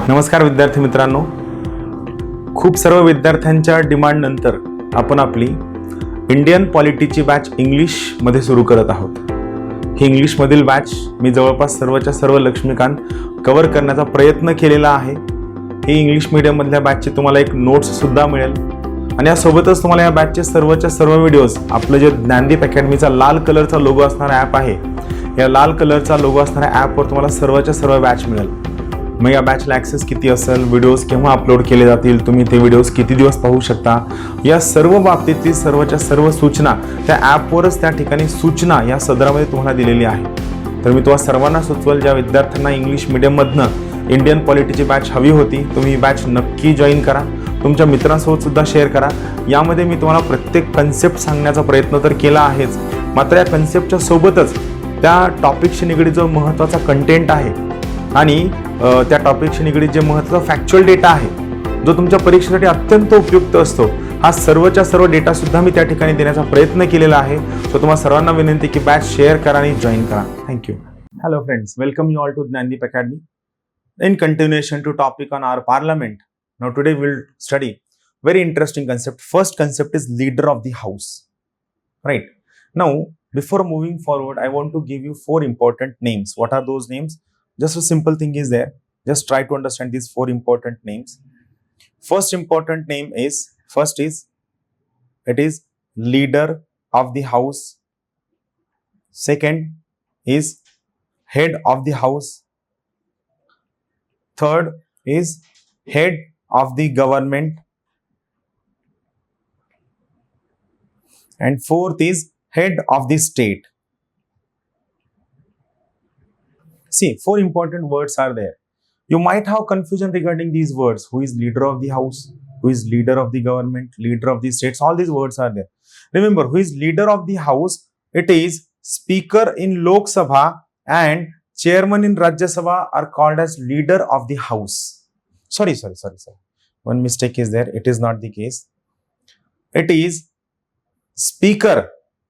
नमस्कार विद्यार्थी मित्रांनो, खूप सर्व विद्यार्थ्यांच्या डिमांड नंतर आपण आपली इंडियन पॉलिटीची बॅच इंग्लिशमध्ये सुरू करत आहोत. ही इंग्लिशमधील बॅच मी जवळपास सर्वच्या सर्व लक्ष्मीकांत कव्हर करण्याचा प्रयत्न केलेला आहे. ही इंग्लिश मीडियममधल्या बॅचची तुम्हाला एक नोट्ससुद्धा मिळेल आणि यासोबतच तुम्हाला या बॅचचे सर्वच्या सर्व व्हिडिओज, आपलं जे ज्ञानदीप अकॅडमीचा लाल कलरचा लोगो असणारा ॲप आहे, या लाल कलरचा लोगो असणाऱ्या ॲपवर तुम्हाला सर्वच्या सर्व बॅच मिळेल. मग या बॅचला ॲक्सेस किती असेल, व्हिडिओज केव्हा अपलोड केले जातील, तुम्ही ते व्हिडिओज किती दिवस पाहू शकता, या सर्व बाबतीतली सर्वच्या सर्व सूचना त्या ॲपवरच त्या ठिकाणी सूचना या सदरामध्ये तुम्हाला दिलेली आहे. तर मी तुम्हाला सर्वांना सुचवेल, ज्या विद्यार्थ्यांना इंग्लिश मीडियममधनं इंडियन पॉलिटीची बॅच हवी होती, तुम्ही ही बॅच नक्की जॉईन करा. तुमच्या मित्रांसोबत सुद्धा शेअर करा. यामध्ये मी तुम्हाला प्रत्येक कन्सेप्ट सांगण्याचा प्रयत्न तर केला आहेच, मात्र या कन्सेप्टच्या सोबतच त्या टॉपिकशी निगडीत जो महत्त्वाचा कंटेंट आहे आणि त्या टॉपिकशी निगडीत जे महत्त्वाचा फॅक्च्युअल डेटा आहे, जो तुमच्या परीक्षेसाठी अत्यंत उपयुक्त असतो, हा सर्वच्या सर्व डेटा सुद्धा मी त्या ठिकाणी देण्याचा प्रयत्न केलेला आहे. सो तुम्हाला सर्वांना विनंती की बॅच शेअर करा आणि जॉईन करा. Thank you. Hello friends, welcome you all to Gyandeep Academy. In continuation to topic on our parliament, now today we'll study very interesting concept. First concept is leader of the house. Right. Now, before moving forward, I want to give you four important names. What are those names? Just a simple thing is there. Just try to understand these four important names. First important name is, it is leader of the house. Second is head of the house. Third is head of the government. And fourth is head of the state. See, four important words are there. You might have confusion regarding these words. Who is leader of the house? Who is leader of the government? Leader of the states? All these words are there. Remember, who is leader of the house? It is speaker in Lok Sabha and chairman in Rajya Sabha are called as leader of the house. Sorry. One mistake is there. It is not the case. It is speaker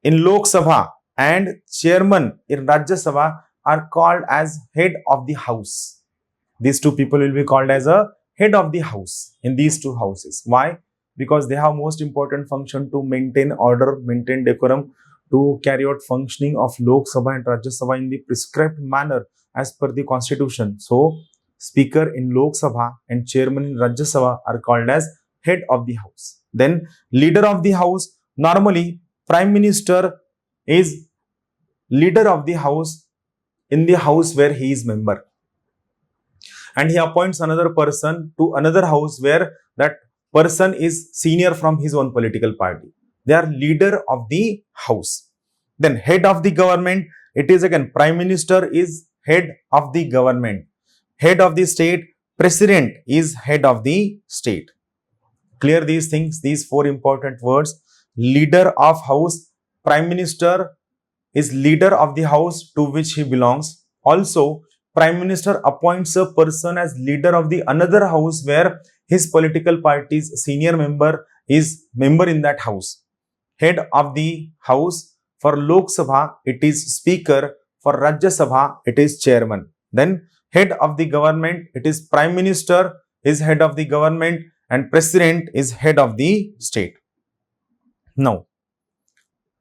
in Lok Sabha and chairman in Rajya Sabha are called as head of the house. These two people will be called as a head of the house in these two houses. Why? Because they have most important function to maintain order, maintain decorum, to carry out functioning of Lok Sabha and Rajya Sabha in the prescribed manner as per the constitution. So, speaker in Lok Sabha and chairman in Rajya Sabha are called as head of the house. Then, leader of the house, normally prime minister is leader of the house in the house where he is member, and he appoints another person to another house where that person is senior from his own political party. They are leader of the house. Then head of the government, it is again prime minister is head of the government. Head of the state, president is head of the state. Clear these things, these four important words. Leader of house, prime minister is leader of the house to which he belongs. Also, prime minister appoints a person as leader of the another house where his political party's senior member is member in that house. Head of the house, for Lok Sabha it is speaker, for Rajya Sabha it is chairman. Then head of the government, it is prime minister is head of the government and president is head of the state. Now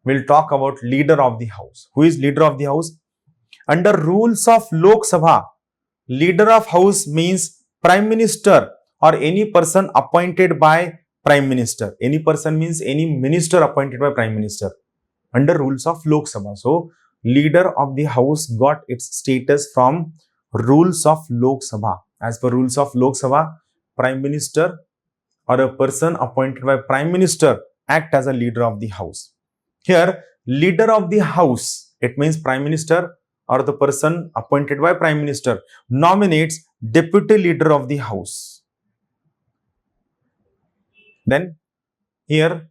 we'll talk about leader of the house. Who is leader of the house? Under rules of Lok Sabha, leader of house means prime minister or any person appointed by prime minister. Any person means any minister appointed by prime minister under rules of Lok Sabha. So, leader of the house got its status from rules of Lok Sabha. As per rules of Lok Sabha, prime minister or a person appointed by prime minister act as a leader of the house. Here, leader of the house, it means prime minister or the person appointed by prime minister nominates deputy leader of the house. Then here,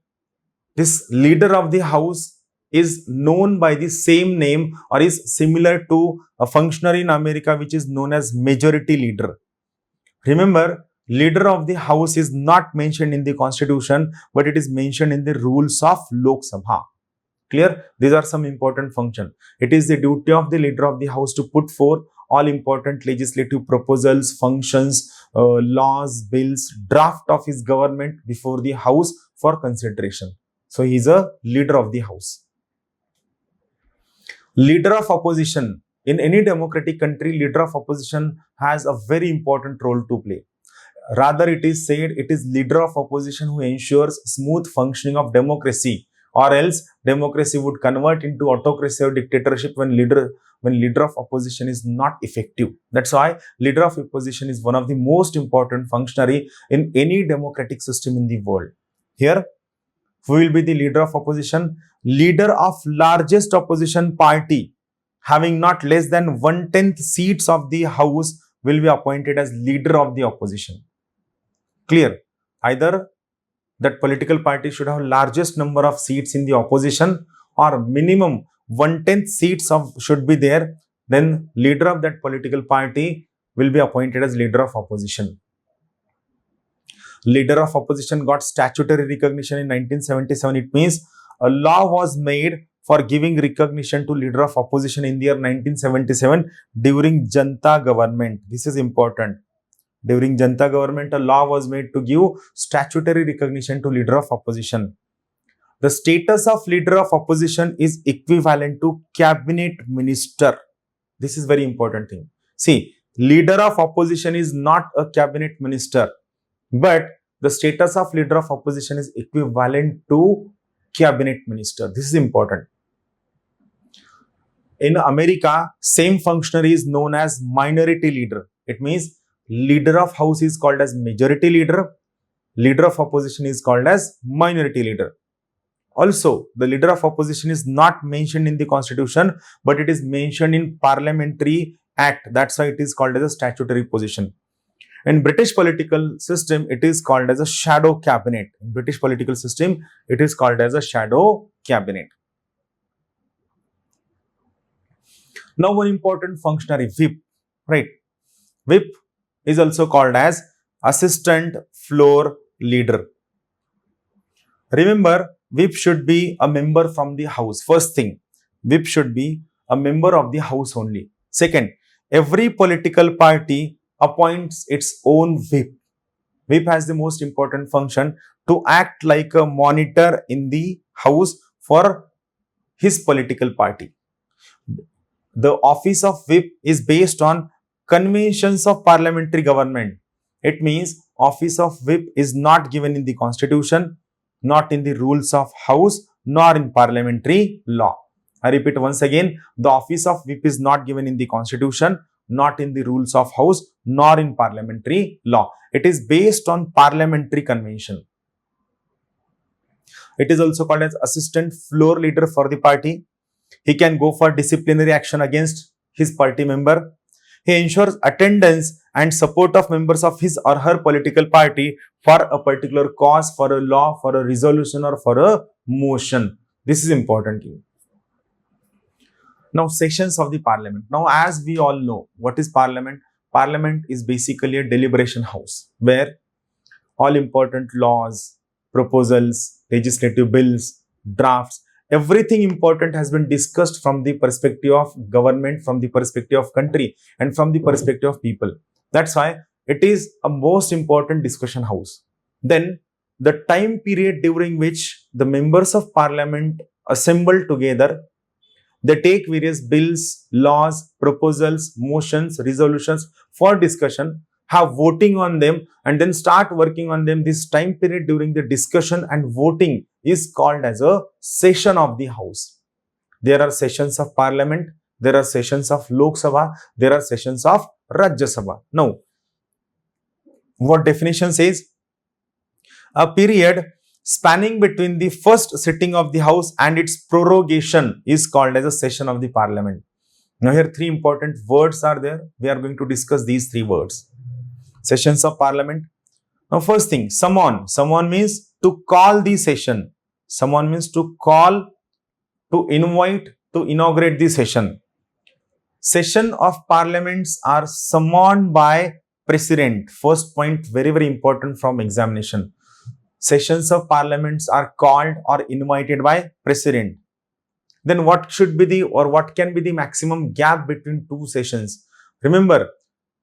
this leader of the house is known by the same name or is similar to a functionary in America which is known as majority leader. Remember, leader of the house is not mentioned in the constitution, but it is mentioned in the rules of Lok Sabha. Clear? These are some important functions. It is the duty of the leader of the house to put forth all important legislative proposals, functions, laws, bills, draft of his government before the house for consideration. So he is a leader of the house. Leader of opposition. In any democratic country, leader of opposition has a very important role to play. Rather, it is said it is leader of opposition who ensures smooth functioning of democracy, or else democracy would convert into autocracy or dictatorship when leader of opposition is not effective. That's why leader of opposition is one of the most important functionary in any democratic system in the world. Here, who will be the leader of opposition? Leader of largest opposition party having not less than 1/10 seats of the house will be appointed as leader of the opposition. Clear? Either that political party should have largest number of seats in the opposition, or minimum 1/10 seats should be there. Then leader of that political party will be appointed as leader of opposition. Leader of opposition got statutory recognition in 1977. It means a law was made for giving recognition to leader of opposition in the year 1977 during Janta government. This is important. During Janta government, a law was made to give statutory recognition to leader of opposition. The status of leader of opposition is equivalent to cabinet minister. This is very important thing. See, leader of opposition is not a cabinet minister, but the status of leader of opposition is equivalent to cabinet minister. This is important. In America, same functionary is known as minority leader. It means leader of house is called as majority leader. Leader of opposition is called as minority leader. Also, the leader of opposition is not mentioned in the constitution, but it is mentioned in parliamentary act. That's why it is called as a statutory position. In British political system, it is called as a shadow cabinet. In British political system, it is called as a shadow cabinet. Now, one important functionary, whip, right? Whip is also called as assistant floor leader. Remember, whip should be a member from the house. First thing, whip should be a member of the house only. Second, every political party appoints its own whip. Whip has the most important function to act like a monitor in the house for his political party. The office of whip is based on conventions of parliamentary government. It means office of whip is not given in the constitution, not in the rules of house, nor in parliamentary law. I repeat once again, the office of whip is not given in the constitution, not in the rules of house, nor in parliamentary law. It is based on parliamentary convention. It is also called as assistant floor leader for the party. He can go for disciplinary action against his party member. He ensures attendance and support of members of his or her political party for a particular cause, for a law, for a resolution, or for a motion. This is important. Now, sessions of the parliament. Now, as we all know, what is parliament? Parliament is basically a deliberation house where all important laws, proposals, legislative bills, drafts, everything important has been discussed from the perspective of government, from the perspective of country, and from the perspective of people. That's why it is a most important discussion house. Then the time period during which the members of parliament assemble together, they take various bills, laws, proposals, motions, resolutions for discussion, have voting on them, and then start working on them. This time period during the discussion and voting is called as a session of the house. There are sessions of parliament, there are sessions of Lok Sabha, there are sessions of Rajya Sabha. Now, what definition says? A period spanning between the first sitting of the house and its prorogation is called as a session of the parliament. Now, here three important words are there. We are going to discuss these three words. Sessions of parliament. Now, first thing, summon. Summon means to call the session. Summon means to call, to invite, to inaugurate the session. Session of parliaments are summoned by president. First point, very, very important from examination. Sessions of parliaments are called or invited by president. Then what should be the, or what can be the maximum gap between two sessions? Remember,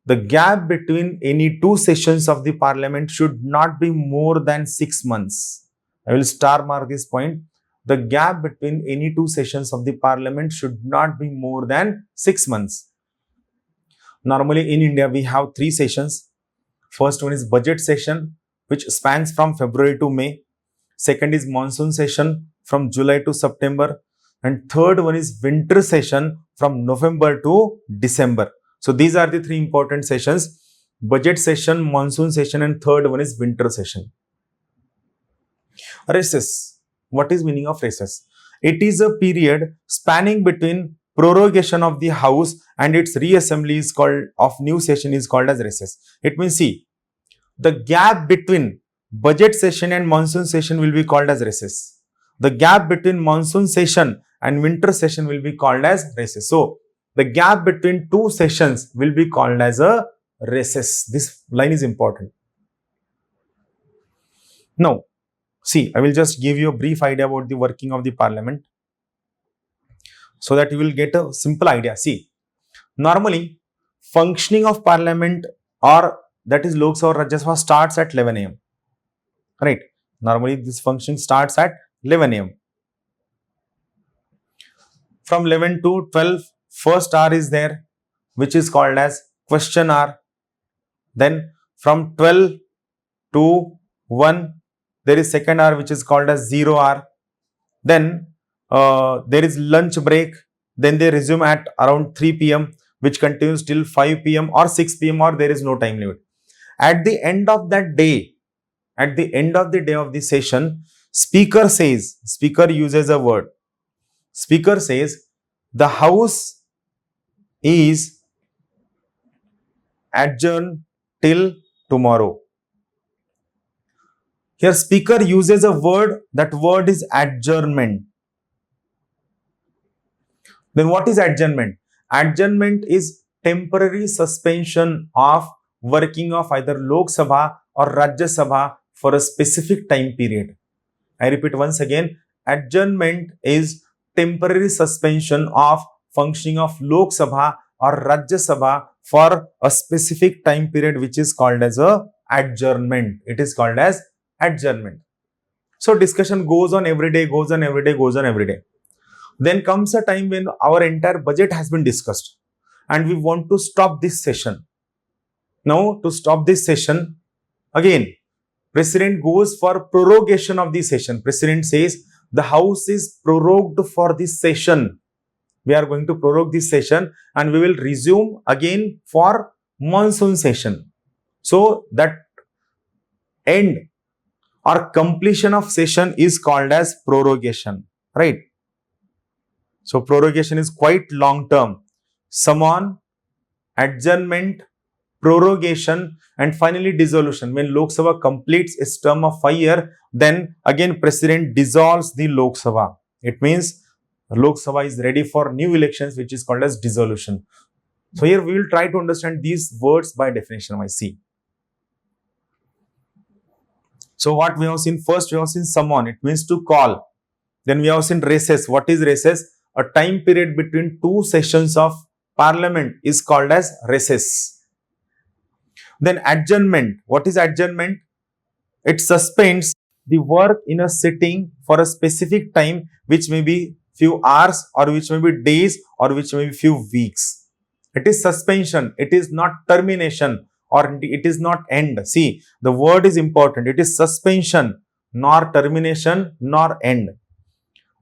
the gap between any two sessions of the parliament should not be more than 6 months. I will star mark this point. The gap between any two sessions of the parliament should not be more than 6 months. Normally in India, we have 3 sessions. First one is budget session, which spans from February to May. Second is monsoon session from July to September. And third one is winter session from November to December. So these are the 3 important sessions: budget session, monsoon session, and third one is winter session. Recess. What is meaning of recess? It is a period spanning between prorogation of the house and its reassembly is called of new session is called as recess. It means, see, the gap between budget session and monsoon session will be called as recess. The gap between monsoon session and winter session will be called as recess. So the gap between two sessions will be called as a recess. This line is important. Now, see, I will just give you a brief idea about the working of the parliament so that you will get a simple idea. See, normally functioning of parliament, or that is Lok Sabha or Rajya Sabha, starts at 11 a.m. Right? Normally this function starts at 11 a.m. From 11 to 12, first hour is there, which is called as question hour. Then from 12 to 1, there is second hour, which is called as 0 hour. Then there is lunch break. Then they resume at around 3 p.m. which continues till 5 p.m. or 6 p.m. or there is no time limit. At the end of that day, at the end of the day of the session, speaker uses a word. Speaker says, the house is adjourned till tomorrow. Here speaker uses a word, that word is adjournment. Then what is adjournment? Adjournment is temporary suspension of working of either Lok Sabha or Rajya Sabha for a specific time period. I repeat once again, adjournment is temporary suspension of functioning of Lok Sabha or Rajya Sabha for a specific time period, which is called as a adjournment. It is called as adjournment. So discussion goes on every day, goes on every day, goes on every day. Then comes a time when our entire budget has been discussed and we want to stop this session. Now, to stop this session, again, President goes for prorogation of the session. President says, the house is prorogued for this session. We are going to prorogue this session and we will resume again for monsoon session. So that end or completion of session is called as prorogation, right? So prorogation is quite long term. Summon, adjournment, prorogation, and finally dissolution. When Lok Sabha completes its term of 5 years, then again President dissolves the Lok Sabha. It means Lok Sabha is ready for new elections, which is called as dissolution. So here we will try to understand these words by definition. I see. So what we have seen, first we have seen summon, it means to call. Then we have seen recess. What is recess? A time period between two sessions of parliament is called as recess. Then adjournment. What is adjournment? It suspends the work in a sitting for a specific time, which may be few hours or which may be days or which may be few weeks. It is suspension. It is not termination or it is not end. See, the word is important. It is suspension, nor termination, nor end.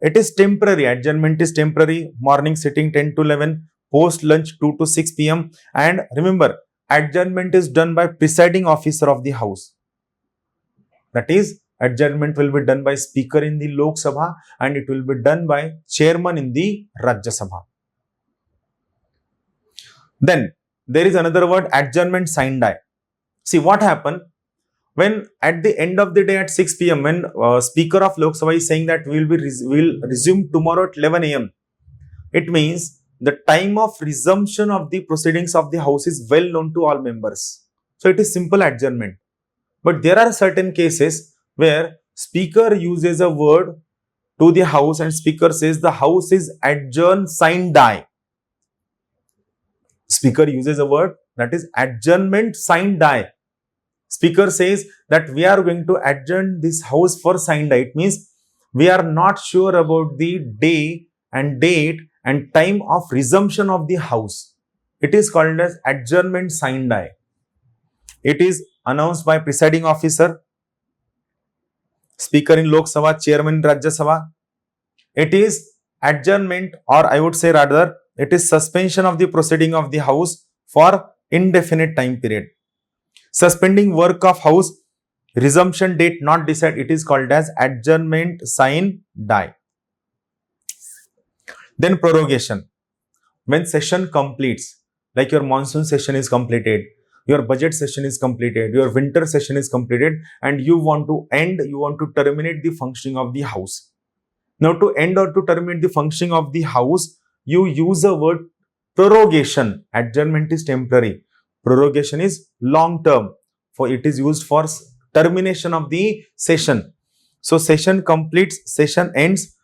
It is temporary. Adjournment is temporary. Morning sitting 10 to 11, post lunch 2 to 6 p.m. And remember, adjournment is done by presiding officer of the house. That is, adjournment will be done by speaker in the Lok Sabha and it will be done by chairman in the Rajya Sabha. Then there is another word, adjournment sine die. See what happened when at the end of the day at 6 p.m. when speaker of Lok Sabha is saying that we will resume tomorrow at 11 a.m. It means the time of resumption of the proceedings of the house is well known to all members. So it is simple adjournment. But there are certain cases where speaker uses a word to the house and speaker says the house is adjourned sine die. Speaker uses a word, that is adjournment sine die. Speaker says that we are going to adjourn this house for sine die. It means we are not sure about the day and date and time of resumption of the house. It is called as adjournment sine die. It is announced by presiding officer, speaker in Lok Sabha, chairman in Rajya Sabha. It is adjournment, or I would say rather, it is suspension of the proceeding of the house for indefinite time period. Suspending work of house, resumption date not decided, it is called as adjournment sine die. Then prorogation. When session completes, like your monsoon session is completed, your budget session is completed, your winter session is completed, and you want to terminate the functioning of the house. Now, to end or to terminate the functioning of the house, you use a word prorogation. Adjournment is temporary. Prorogation is long term. For it is used for termination of the session. So, session completes, session ends,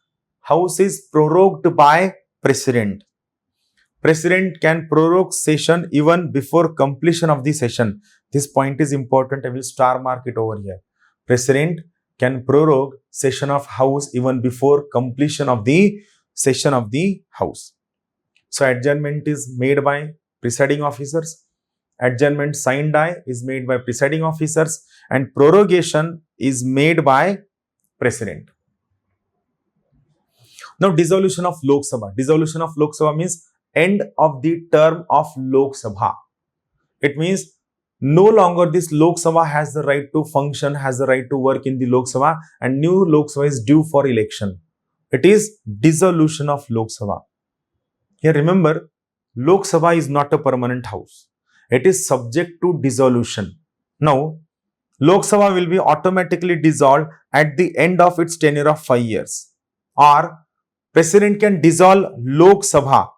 house is prorogued by president. President can prorogue session even before completion of the session. This point is important. I will star mark it over here. President can prorogue session of house even before completion of the session of the house. So adjournment is made by presiding officers. Adjournment sine die is made by presiding officers, and prorogation is made by president. Now, dissolution of Lok Sabha. Dissolution of Lok Sabha means end of the term of Lok Sabha. It means no longer this Lok Sabha has the right to function, has the right to work in the Lok Sabha, and new Lok Sabha is due for election. It is dissolution of Lok Sabha. Here remember, Lok Sabha is not a permanent house. It is subject to dissolution. Now, Lok Sabha will be automatically dissolved at the end of its tenure of 5 years. Or President can dissolve Lok Sabha.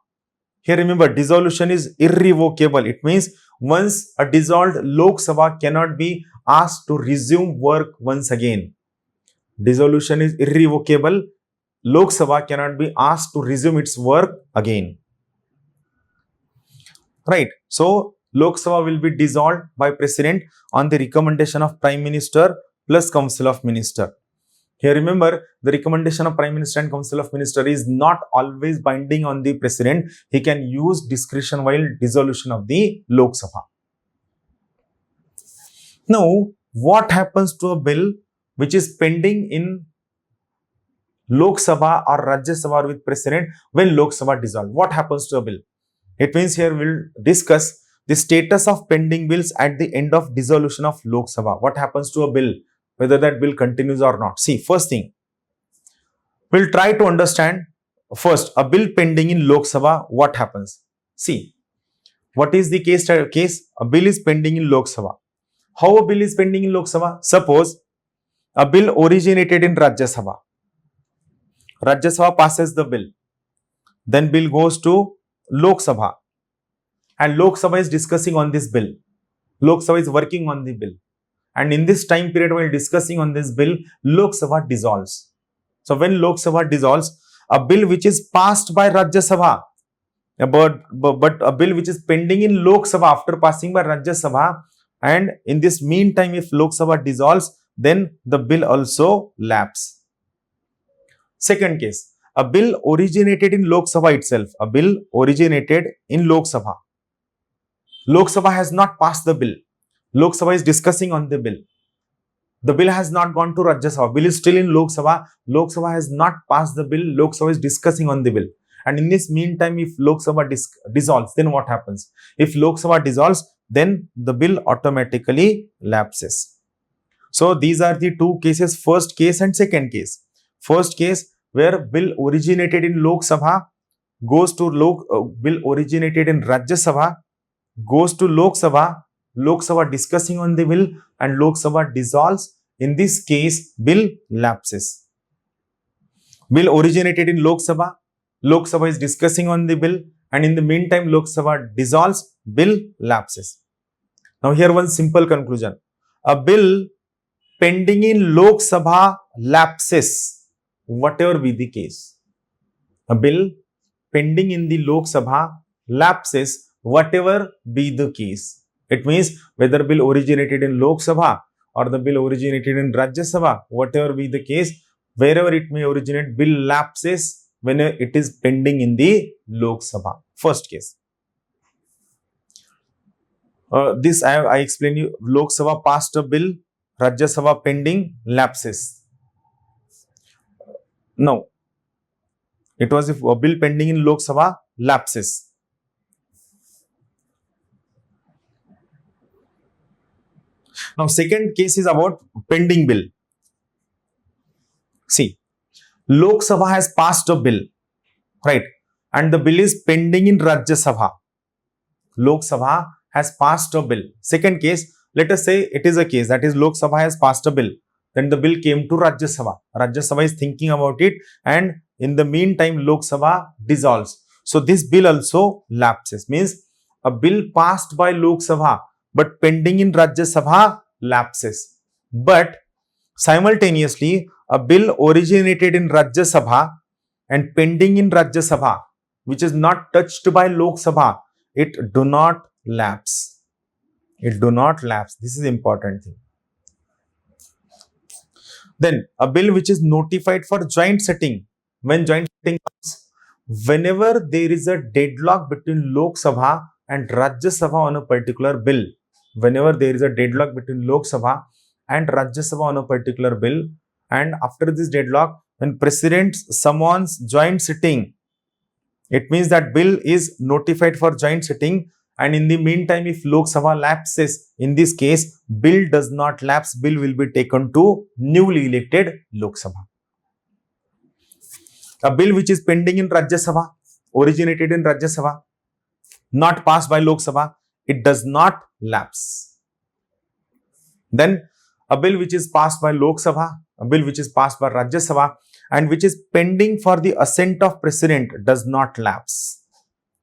Here remember, dissolution is irrevocable. It means once a dissolved Lok Sabha cannot be asked to resume work once again. Dissolution is irrevocable. Lok Sabha cannot be asked to resume its work again. Right. So, Lok Sabha will be dissolved by President on the recommendation of Prime Minister plus Council of Minister. Here remember, the recommendation of Prime Minister and Council of Minister is not always binding on the President. He can use discretion while dissolution of the Lok Sabha. Now, what happens to a bill which is pending in Lok Sabha or Rajya Sabha with President when Lok Sabha dissolved? What happens to a bill? It means here we will discuss the status of pending bills at the end of dissolution of Lok Sabha. What happens to a bill, whether that bill continues or not? See, first thing, we'll try to understand first a bill pending in Lok Sabha, what happens? See, what is the case? A bill is pending in Lok Sabha. How a bill is pending in Lok Sabha? Suppose a bill originated in Rajya Sabha. Rajya Sabha passes the bill. Then bill goes to Lok Sabha. And Lok Sabha is discussing on this bill. Lok Sabha is working on the bill. And in this time period while discussing on this bill, Lok Sabha dissolves. So when Lok Sabha dissolves, a bill which is passed by Rajya Sabha, but a bill which is pending in Lok Sabha after passing by Rajya Sabha, and in this meantime if Lok Sabha dissolves, then the bill also lapses. Second case, a bill originated in Lok Sabha itself. A bill originated in Lok Sabha. Lok Sabha has not passed the bill. Lok Sabha is discussing on the bill. The bill has not gone to Rajya Sabha. Bill is still in Lok Sabha. Lok Sabha has not passed the bill. Lok Sabha is discussing on the bill. And in this meantime, if Lok Sabha dissolves, then what happens? If Lok Sabha dissolves, then the bill automatically lapses. So these are the two cases, first case and second case. First case, where bill originated in Lok Sabha goes to bill originated in Rajya Sabha goes to Lok Sabha discussing on the bill, and Lok Sabha dissolves. In this case, bill lapses. Bill originated in Lok Sabha is discussing on the bill, and in the meantime Lok Sabha dissolves, bill lapses. Now here one simple conclusion. A bill pending in Lok Sabha lapses, whatever be the case. A bill pending in the Lok Sabha lapses, whatever be the case. It means whether bill originated in Lok Sabha or the bill originated in Rajya Sabha, whatever be the case, wherever it may originate, bill lapses when it is pending in the Lok Sabha. First case. This I explained you. Lok Sabha passed a bill, Rajya Sabha pending, lapses. No, it was if a bill pending in Lok Sabha lapses. Now, second case is about pending bill. See, Lok Sabha has passed a bill, right? And the bill is pending in Rajya Sabha. Lok Sabha has passed a bill. Second case, let us say it is a case that is Lok Sabha has passed a bill. Then the bill came to Rajya Sabha. Rajya Sabha is thinking about it, and in the meantime, Lok Sabha dissolves. So this bill also lapses. Means a bill passed by Lok Sabha but pending in Rajya Sabha lapses. But simultaneously, a bill originated in Rajya Sabha and pending in Rajya Sabha, which is not touched by Lok Sabha, it do not lapse. It do not lapse. This is important thing. Then a bill which is notified for joint sitting. When joint sitting comes, whenever there is a deadlock between Lok Sabha and Rajya Sabha on a particular bill, whenever there is a deadlock between Lok Sabha and Rajya Sabha on a particular bill, and after this deadlock, when President summons joint sitting, it means that bill is notified for joint sitting, and in the meantime, if Lok Sabha lapses, in this case, bill does not lapse, bill will be taken to newly elected Lok Sabha. A bill which is pending in Rajya Sabha, originated in Rajya Sabha, not passed by Lok Sabha, it does not lapse. Then a bill which is passed by Lok Sabha, a bill which is passed by Rajya Sabha, and which is pending for the assent of President does not lapse.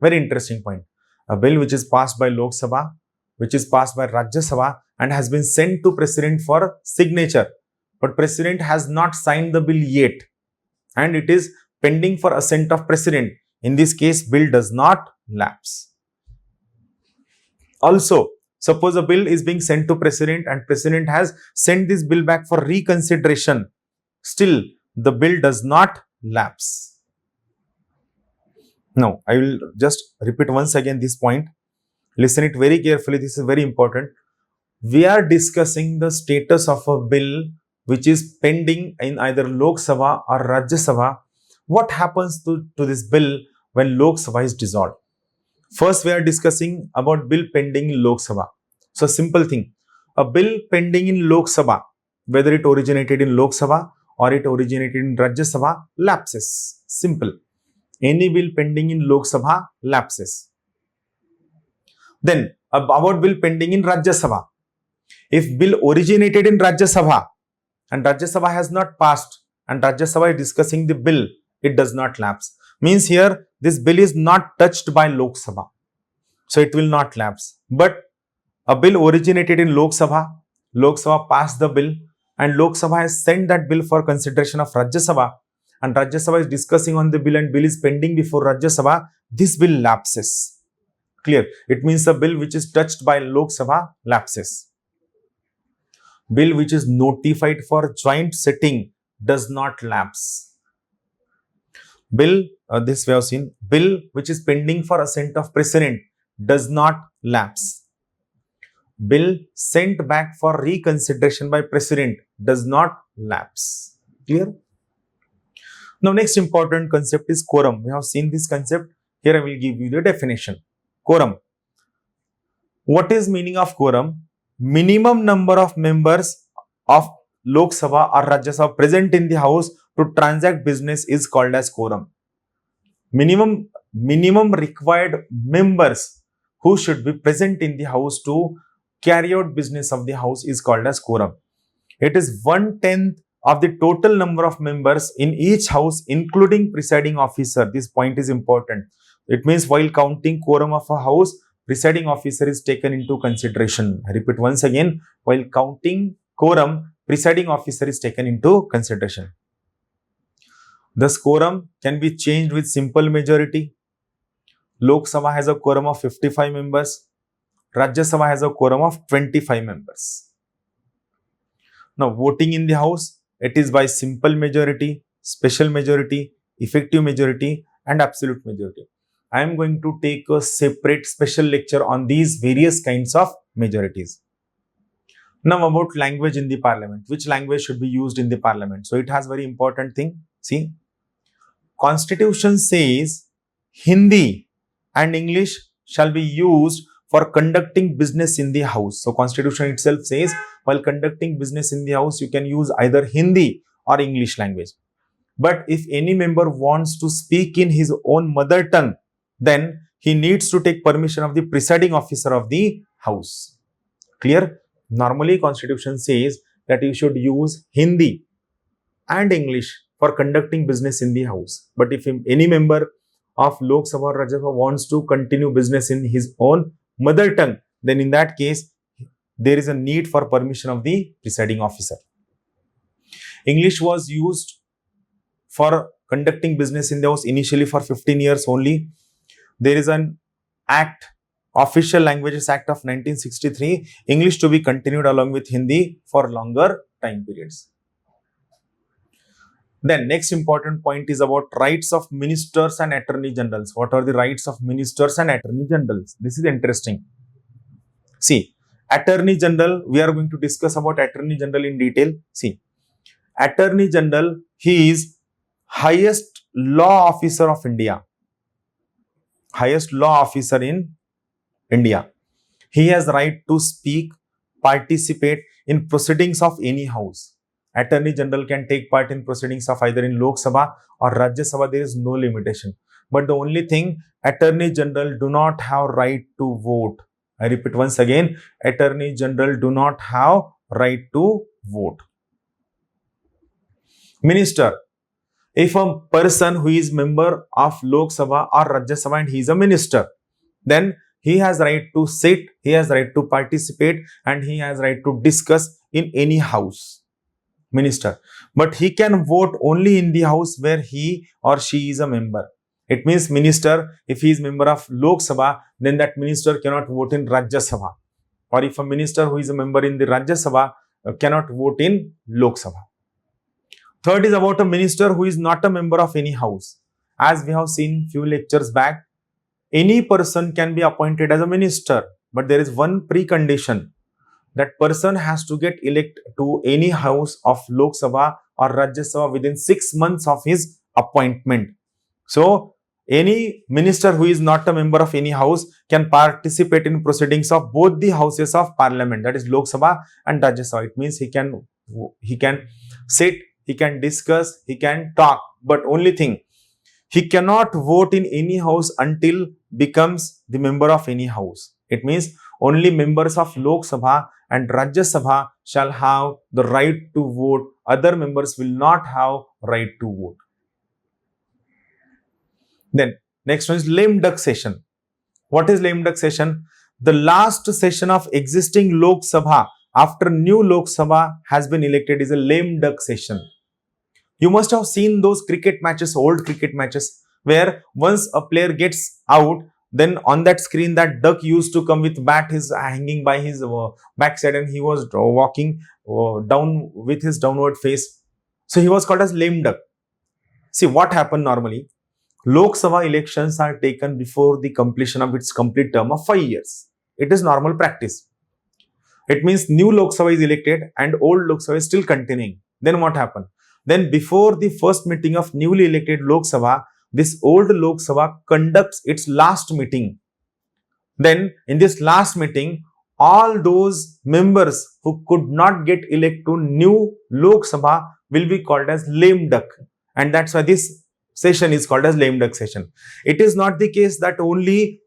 Very interesting point. A bill which is passed by Lok Sabha, which is passed by Rajya Sabha and has been sent to President for signature, but President has not signed the bill yet and it is pending for assent of President. In this case, bill does not lapse. Also, suppose a bill is being sent to President and President has sent this bill back for reconsideration. Still, the bill does not lapse. Now, I will just repeat once again this point. Listen it very carefully. This is very important. We are discussing the status of a bill which is pending in either Lok Sabha or Rajya Sabha. What happens to this bill when Lok Sabha is dissolved? First, we are discussing about bill pending in Lok Sabha. So, simple thing. A bill pending in Lok Sabha, whether it originated in Lok Sabha or it originated in Rajya Sabha, lapses. Simple. Any bill pending in Lok Sabha lapses. Then, about bill pending in Rajya Sabha. If bill originated in Rajya Sabha and Rajya Sabha has not passed and Rajya Sabha is discussing the bill, it does not lapse. Means here, this bill is not touched by Lok Sabha. So, it will not lapse. But a bill originated in Lok Sabha passed the bill and Lok Sabha has sent that bill for consideration of Rajya Sabha and Rajya Sabha is discussing on the bill and bill is pending before Rajya Sabha, this bill lapses. Clear? It means the bill which is touched by Lok Sabha lapses. Bill which is notified for joint sitting does not lapse. Bill, this we have seen, bill which is pending for assent of President does not lapse. Bill sent back for reconsideration by President does not lapse. Clear? Now, next important concept is quorum. We have seen this concept. Here I will give you the definition. Quorum. What is meaning of quorum? Minimum number of members of Lok Sabha or Rajya Sabha present in the house to transact business is called as quorum. Minimum required members who should be present in the house to carry out business of the house is called as quorum. It is 1/10 of the total number of members in each house, including presiding officer. This point is important. It means while counting quorum of a house, presiding officer is taken into consideration. I repeat once again, while counting quorum, presiding officer is taken into consideration. Thus, quorum can be changed with simple majority Lok Sabha has a quorum of 55 members. Rajya Sabha has a quorum of 25 members. Now, voting in the House, it is by simple majority, special majority, effective majority, and absolute majority. I am going to take a separate special lecture on these various kinds of majorities. Now, about language in the parliament. Which language should be used in the parliament? So, it has very important thing. See, Constitution says Hindi and English shall be used for conducting business in the House. So, Constitution itself says while conducting business in the House, you can use either Hindi or English language. But if any member wants to speak in his own mother tongue, then he needs to take permission of the presiding officer of the House. Clear? Normally, Constitution says that you should use Hindi and English for conducting business in the House. But if any member of Lok Sabha or Rajya Sabha wants to continue business in his own mother tongue, then in that case, there is a need for permission of the presiding officer. English was used for conducting business in the House initially for 15 years only. There is an act, Official Languages Act of 1963, English to be continued along with Hindi for longer time periods. Then next important point is about rights of ministers and attorney generals. What are the rights of ministers and attorney generals? This is interesting. See, attorney general, we are going to discuss about attorney general in detail. See, attorney general, he is highest law officer of India. Highest law officer in India. He has right to speak, participate in proceedings of any house. Attorney General can take part in proceedings of either in Lok Sabha or Rajya Sabha. There is no limitation. But the only thing, Attorney General do not have right to vote. I repeat once again, Attorney General do not have right to vote. Minister. If a person who is member of Lok Sabha or Rajya Sabha and he is a minister, then he has right to sit, he has right to participate, and he has right to discuss in any house. Minister. But he can vote only in the house where he or she is a member. It means minister, if he is member of Lok Sabha, then that minister cannot vote in Rajya Sabha. Or if a minister who is a member in the Rajya Sabha cannot vote in Lok Sabha. Third is about a minister who is not a member of any house. As we have seen few lectures back, any person can be appointed as a minister, but there is one precondition. That person has to get elected to any house of Lok Sabha or Rajya Sabha within 6 months of his appointment. So, any minister who is not a member of any house can participate in proceedings of both the houses of parliament, that is Lok Sabha and Rajya Sabha. It means he can sit, he can discuss, he can talk, but only thing, he cannot vote in any house until becomes the member of any house. It means only members of Lok Sabha and Rajya Sabha shall have the right to vote. Other members will not have right to vote. Then next one is lame duck session. What is lame duck session? The last session of existing Lok Sabha after new Lok Sabha has been elected is a lame duck session. You must have seen those cricket matches, old cricket matches, where once a player gets out, then on that screen that duck used to come with bat is hanging by his backside and he was walking down with his downward face. So he was called as lame duck. See what happened normally. Lok Sabha elections are taken before the completion of its complete term of 5 years. It is normal practice. It means new Lok Sabha is elected and old Lok Sabha is still continuing. Then what happened? Then before the first meeting of newly elected Lok Sabha, this old Lok Sabha conducts its last meeting. Then in this last meeting, all those members who could not get elected to new Lok Sabha will be called as lame duck. And that's why this session is called as lame duck session. It is not the case that only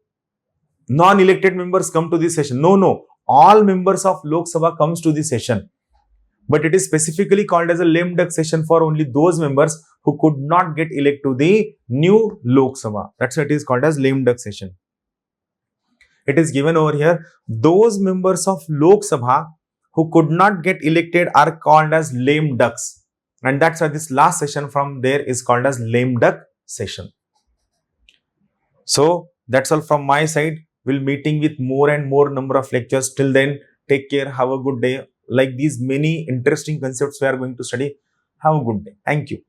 non-elected members come to this session. No. All members of Lok Sabha comes to this session. But it is specifically called as a lame duck session for only those members who could not get elected to the new Lok Sabha. That's why it is called as lame duck session. It is given over here. Those members of Lok Sabha who could not get elected are called as lame ducks. And that's why this last session from there is called as lame duck session. So, That's all from my side. We'll meeting with more and more number of lectures. Till then, take care. Have a good day. Like these many interesting concepts we are going to study. Have a good day. Thank you.